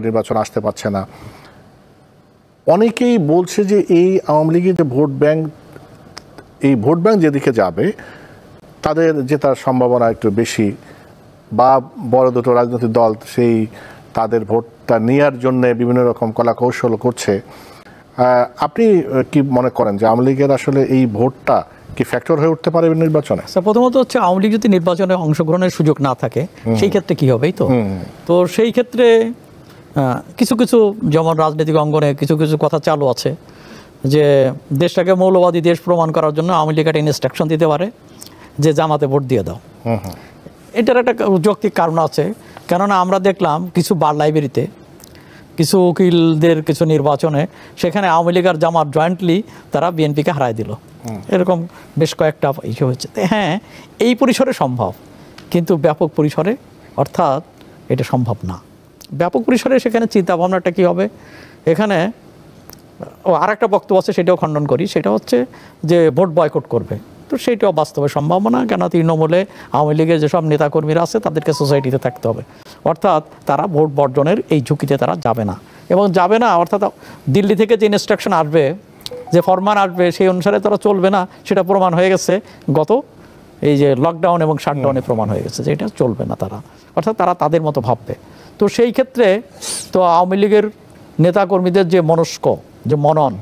নির্বাচন আসতে পারছে না। অনেকেই বলছে যে এই আওয়ামী লীগের যে ভোট ব্যাংক, এই ভোট ব্যাংক যেদিকে যাবে তাদের জেতার সম্ভাবনা একটু বেশি, বা বড় দুটো রাজনৈতিক দল সেই তাদের ভোটটা নেওয়ার জন্য বিভিন্ন রকম কলা কৌশল করছে। আপনি কি মনে করেন যে আওয়ামী লীগের আসলে এই ভোটটা কি ফ্যাক্টর হয়ে উঠতে পারে নির্বাচনে? প্রথমত হচ্ছে আওয়ামী লীগ যদি নির্বাচনে অংশগ্রহণের সুযোগ না থাকে সেই ক্ষেত্রে কি হবে? তো সেই ক্ষেত্রে কিছু কিছু যেমন রাজনৈতিক অঙ্গনে কিছু কিছু কথা চালু আছে যে দেশটাকে মৌলবাদী দেশ প্রমাণ করার জন্য আওয়ামী লীগ একটা ইনস্ট্রাকশন দিতে পারে যে জামাতে ভোট দিয়ে দাও। এটার একটা যৌক্তিক কারণ আছে, কেননা আমরা দেখলাম কিছু বার লাইব্রেরিতে কিছু উকিলদের কিছু নির্বাচনে সেখানে আওয়ামী লীগ আর জামাত জয়েন্টলি তারা বিএনপিকে হারায় দিল। এরকম বেশ কয়েকটা ইস্যু হচ্ছে। হ্যাঁ, এই পরিসরে সম্ভব, কিন্তু ব্যাপক পরিসরে অর্থাৎ এটা সম্ভব না। ব্যাপক পরিসরে সেখানে চিন্তা ভাবনাটা কী হবে? এখানে আর একটা বক্তব্য আছে, সেটাও খণ্ডন করি, সেটা হচ্ছে যে ভোট বয়কট করবে। তো সেইটাও বাস্তবে সম্ভব না, কেন তৃণমূলে আওয়ামী লীগের যেসব নেতাকর্মীরা আছে তাদেরকে সোসাইটিতে থাকতে হবে, অর্থাৎ তারা ভোট বর্জনের এই ঝুঁকিতে তারা যাবে না। এবং যাবে না অর্থাৎ দিল্লি থেকে যে ইনস্ট্রাকশন আসবে, যে ফরমান আসবে, সেই অনুসারে তারা চলবে না, সেটা প্রমাণ হয়ে গেছে গত এই যে লকডাউন এবং শাটডাউনে প্রমাণ হয়ে গেছে যে এটা চলবে না তারা, অর্থাৎ তারা তাদের মতো ভাববে। তো সেই ক্ষেত্রে তো আওয়ামী লীগের নেতাকর্মীদের যে মনস্ক, যে মনন,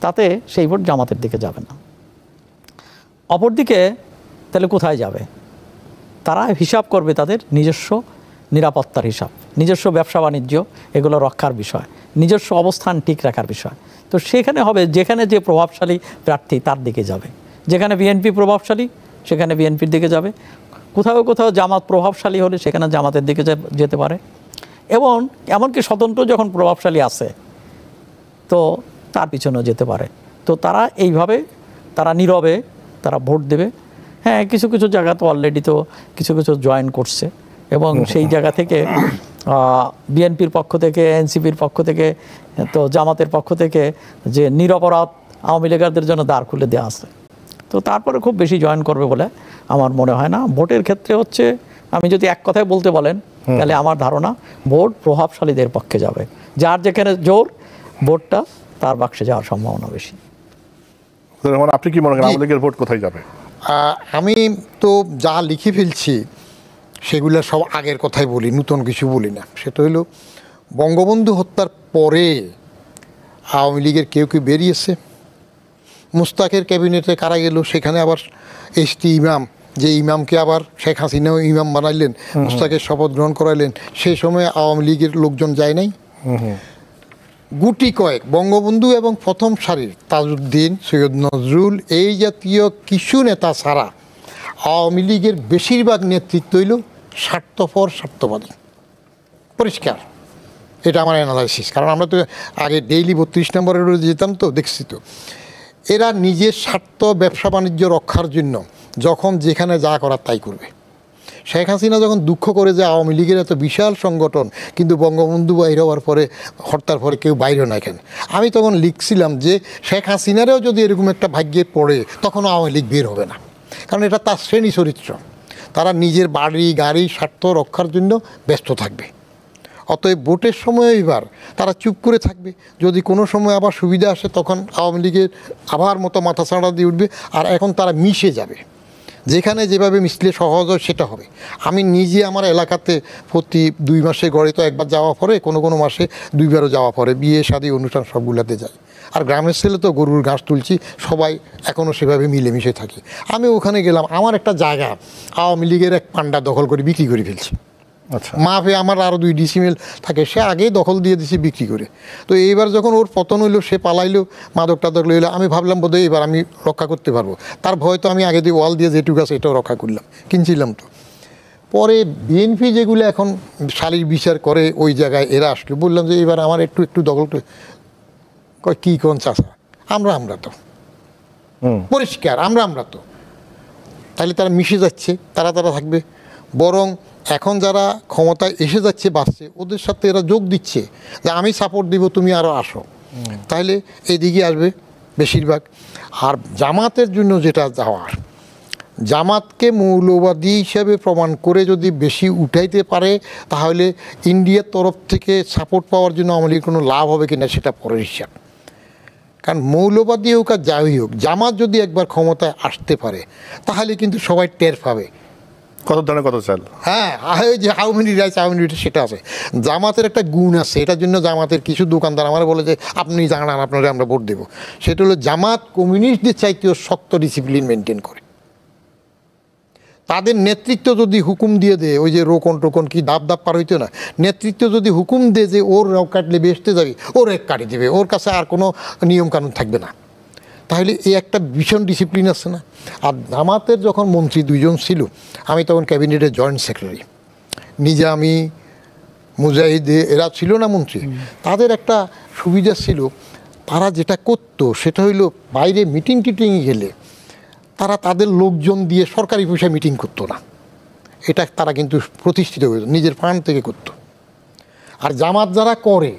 তাতে সেই ভোট জামাতের দিকে যাবে না। অপরদিকে তাহলে কোথায় যাবে? তারা হিসাব করবে তাদের নিজস্ব নিরাপত্তার হিসাব, নিজস্ব ব্যবসা বাণিজ্য এগুলো রক্ষার বিষয়, নিজস্ব অবস্থান ঠিক রাখার বিষয়। তো সেখানে হবে যেখানে যে প্রভাবশালী প্রার্থী তার দিকে যাবে, যেখানে বিএনপি প্রভাবশালী সেখানে বিএনপির দিকে যাবে, কোথাও কোথাও জামাত প্রভাবশালী হলে সেখানে জামাতের দিকে যেতে পারে, এবং এমনকি স্বতন্ত্র যখন প্রভাবশালী আছে তো তার পিছনেও যেতে পারে। তো তারা এইভাবে তারা নীরবে তারা ভোট দেবে। হ্যাঁ, কিছু কিছু জায়গা তো অলরেডি তো কিছু কিছু জয়েন করছে, এবং সেই জায়গা থেকে বিএনপির পক্ষ থেকে, এনসিপির পক্ষ থেকে, তো জামাতের পক্ষ থেকে যে নিরপরাধ আওয়ামী লীগারদের জন্য দ্বার খুলে দেওয়া আছে। তো তারপরে খুব বেশি জয়েন করবে বলে আমার মনে হয় না। ভোটের ক্ষেত্রে হচ্ছে আমি যদি এক কথায় বলতে বলেন তাহলে আমার ধারণা ভোট প্রভাবশালীদের পক্ষে যাবে, যার যেখানে জোর ভোটটা তার বাক্সে যাওয়ার সম্ভাবনা বেশি। আপনি কি মনে করেন আওয়ামী লীগের ভোট কোথায় যাবে? আমি তো যা লিখে ফেলছি সেগুলো সব আগের কথাই বলি, নতুন কিছু বলি না। সেটা হলো বঙ্গবন্ধু হত্যার পরে আওয়ামী লীগের কেউ কেউ বেরিয়েছে, মুস্তাকের ক্যাবিনেটে কারা গেল, সেখানে আবার এসটি ইমাম, যে ইমামকে আবার শেখ হাসিনাও ইমাম বানাইলেন, মুস্তাকের শপথ গ্রহণ করাইলেন, সেই সময় আওয়ামী লীগের লোকজন যায় নাই। গুটি কয়েক বঙ্গবন্ধু এবং প্রথম সারির তাজউদ্দিন, সৈয়দ নজরুল, এই জাতীয় কিছু নেতা ছাড়া আওয়ামী লীগের বেশিরভাগ নেতৃত্ব হইল স্বার্থপর, স্বার্থবাদী, পরিষ্কার। এটা আমার অ্যানালাইসিস, কারণ আমরা তো আগে ডেইলি 32 নম্বরের যেতাম, তো দেখছি তো এরা নিজের স্বার্থ, ব্যবসা বাণিজ্য রক্ষার জন্য যখন যেখানে যা করার তাই করবে। শেখ হাসিনা যখন দুঃখ করে যে আওয়ামী লীগের এত বিশাল সংগঠন, কিন্তু বঙ্গবন্ধু বাইরে হওয়ার পরে, হত্যার পরে কেউ বাইরে না কেন, আমি তখন লিখছিলাম যে শেখ হাসিনারও যদি এরকম একটা ভাগ্যে পড়ে তখনও আওয়ামী লীগ বের হবে না, কারণ এটা তার শ্রেণী চরিত্র। তারা নিজের বাড়ি গাড়ি স্বার্থ রক্ষার জন্য ব্যস্ত থাকবে। অতএব ভোটের সময় এবার তারা চুপ করে থাকবে, যদি কোনো সময় আবার সুবিধা আসে তখন আওয়ামী লীগের আবার মতো মাথা ছাড়া দিয়ে উঠবে, আর এখন তারা মিশে যাবে, যেখানে যেভাবে মিশলে সহজ হয় সেটা হবে। আমি নিজে আমার এলাকাতে প্রতি 2 মাসে গড়ে তো একবার যাওয়া পরে, কোনো কোনো মাসে 2বারও যাওয়া পরে, বিয়ে শাদী অনুষ্ঠান সবগুলোতে যাই। আর গ্রামের ছেলে তো গরুর ঘাস তুলছি, সবাই এখনও সেভাবে মিলেমিশে থাকি। আমি ওখানে গেলাম, আমার একটা জায়গা আওয়ামী লীগের এক পান্ডা দখল করে বিক্রি করে ফেলছি। আচ্ছা, মাফে আমার আরও 2 ডিসিমেল থাকে, সে আগেই দখল দিয়ে দিছি বিক্রি করে। তো এইবার যখন ওর পতন হইলো, সে পালাইলো, মাদক টাদক লইলো, আমি ভাবলাম বোধহয় এবার আমি রক্ষা করতে পারবো। তার ভয় তো আমি আগে দিয়ে ওয়াল দিয়ে যেটুকু আছে এটাও রক্ষা করলাম, কিনছিলাম তো। পরে বিএনপি যেগুলো এখন শালীর বিচার করে ওই জায়গায় এরা আসলো, বললাম যে এবার আমার একটু একটু দখল কয় কী কোন চাষা, আমরা তো পরিষ্কার, আমরা তো। তাহলে তারা মিশে যাচ্ছে, তারা থাকবে। বরং এখন যারা ক্ষমতায় এসে যাচ্ছে, বাড়ছে, ওদের সাথে এরা যোগ দিচ্ছে যে আমি সাপোর্ট দিব, তুমি আরও আসো, তাহলে এইদিকে আসবে বেশিরভাগ। আর জামাতের জন্য যেটা যাওয়ার, জামাতকে মৌলবাদী হিসেবে প্রমাণ করে যদি বেশি উঠাইতে পারে তাহলে ইন্ডিয়ার তরফ থেকে সাপোর্ট পাওয়ার জন্য আওয়ামী লীগের কোনো লাভ হবে কিনা সেটা পরের হিসাব। কারণ মৌলবাদী হোক আর যাই হোক, জামাত যদি একবার ক্ষমতায় আসতে পারে তাহলে কিন্তু সবাই টের পাবে কত দানে কত চাল। হ্যাঁ, ওই যে how many rice how many সেটা আছে। জামাতের একটা গুণ আছে, এটার জন্য জামাতের কিছু দোকানদার আমার বলে যে আপনি জানান, আপনারা আমরা ভোট দেবো। সেটা হলো জামাত কমিউনিস্টদের চাইতেও শক্ত ডিসিপ্লিন মেনটেন করে। তাদের নেতৃত্ব যদি হুকুম দিয়ে দেয়, ওই যে রোকন টোকন কি ধাপ পার হইতো না, নেতৃত্ব যদি হুকুম দেয় যে ওর রক কাটলে বেসতে যাবে, ওর এক কাটি দেবে, ওর কাছে আর কোনো নিয়মকানুন থাকবে না। তাহলে এই একটা ভীষণ ডিসিপ্লিন আছে না। আর জামাতের যখন মন্ত্রী 2 জন ছিল, আমি তখন ক্যাবিনেটের জয়েন্ট সেক্রেটারি, নিজামি মুজাহিদ এরা ছিল না মন্ত্রী, তাদের একটা সুবিধা ছিল, তারা যেটা করতো সেটা হইলো বাইরে মিটিং টিটিংয়ে গেলে তারা তাদের লোকজন দিয়ে সরকারি পয়সা মিটিং করতো না, এটা তারা কিন্তু প্রতিষ্ঠিত হইত, নিজের ফান্ড থেকে করতো। আর জামাত যারা করে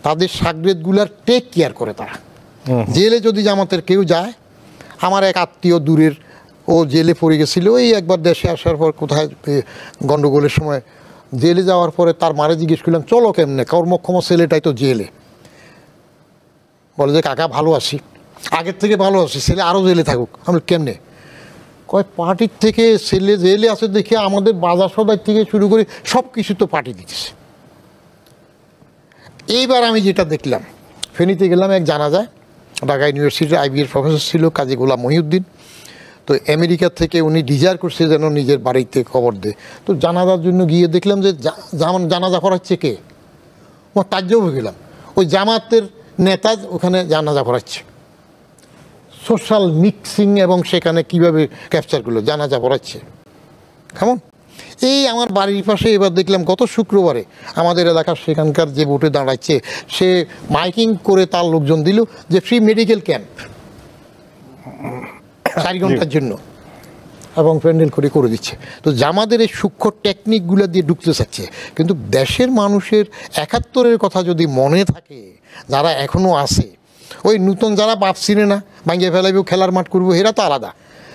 তাদের সাগরেদগুলার টেক কেয়ার করে তারা। জেলে যদি জামাতের কেউ যায়, আমার এক আত্মীয় দূরের, ও জেলে পড়ে গেছিল, ওই একবার দেশে আসার পর কোথায় গণ্ডগোলের সময় জেলে যাওয়ার পরে তার মারে জিজ্ঞেস করলাম চলো কেমনে, কর্মক্ষম ছেলেটাই তো জেলে। বলে যে কাকা ভালো আছি, আগের থেকে ভালো আছি, ছেলে আরও জেলে থাকুক। আমি কেমনে? কয় পার্টির থেকে ছেলে জেলে আছে দেখে আমাদের বাজার সদাই থেকে শুরু করে সব কিছু তো পার্টি দিতেছে। এইবার আমি যেটা দেখলাম, ফেনীতে গেলাম এক জানাজায়, ঢাকা ইউনিভার্সিটির IB-এর প্রফেসর ছিল কাজী গোলাম মহিউদ্দিন। তো আমেরিকা থেকে উনি ডিজায়ার করছে যেন নিজের বাড়িতে কবর দেয়। তো জানাজার জন্য গিয়ে দেখলাম যে জানাজা পড়াচ্ছে কে, ও তাজ্জব হয়ে গেলাম, ওই জামাতের নেতা ওখানে জানাজা পড়াচ্ছে। সোশ্যাল মিক্সিং এবং সেখানে কীভাবে ক্যাপচার করলো, জানাজা পড়াচ্ছে কেমন। এই আমার বাড়ির পাশে এবার দেখলাম গত শুক্রবারে আমাদের এলাকার সেখানকার যে ভোটে দাঁড়াচ্ছে, সে মাইকিং করে তার লোকজন দিল যে ফ্রি মেডিকেল ক্যাম্প 4 ঘন্টার জন্য, এবং প্যান্ডেল করে দিচ্ছে। তো জামাদের এই সূক্ষ্ম টেকনিকগুলো দিয়ে ঢুকতে চাচ্ছে। কিন্তু দেশের মানুষের 71-এর কথা যদি মনে থাকে, যারা এখনও আছে, ওই নতুন যারা বাপ চিনে না, ভাঙিয়ে ফেলাইব, খেলার মাঠ করবো, এরা তো আলাদা।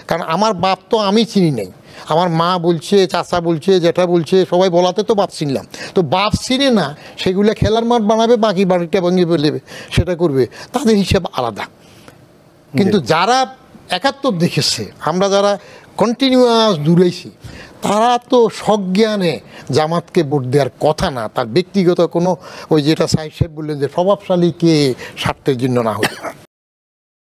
কারণ আমার বাপ তো আমি চিনি নাই, আমার মা বলছে, চাচা বলছে, জ্যাঠা বলছে, সবাই বলাতে তো বাপ চিনলাম। তো বাপ চিনে না, সেগুলো খেলার মাঠ বানাবে, বাকি বাড়িটা ভেঙে ফেলেবে, সেটা করবে, তাদের হিসাব আলাদা। কিন্তু যারা 71 দেখেছে, আমরা যারা কন্টিনিউয়াস দূরেছি, তারা তো সজ্ঞানে জামাতকে ভোট দেওয়ার কথা না। তার ব্যক্তিগত কোনো, ওই যেটা সাহেব বললেন যে প্রভাবশালী কে স্বার্থের জন্য না হতে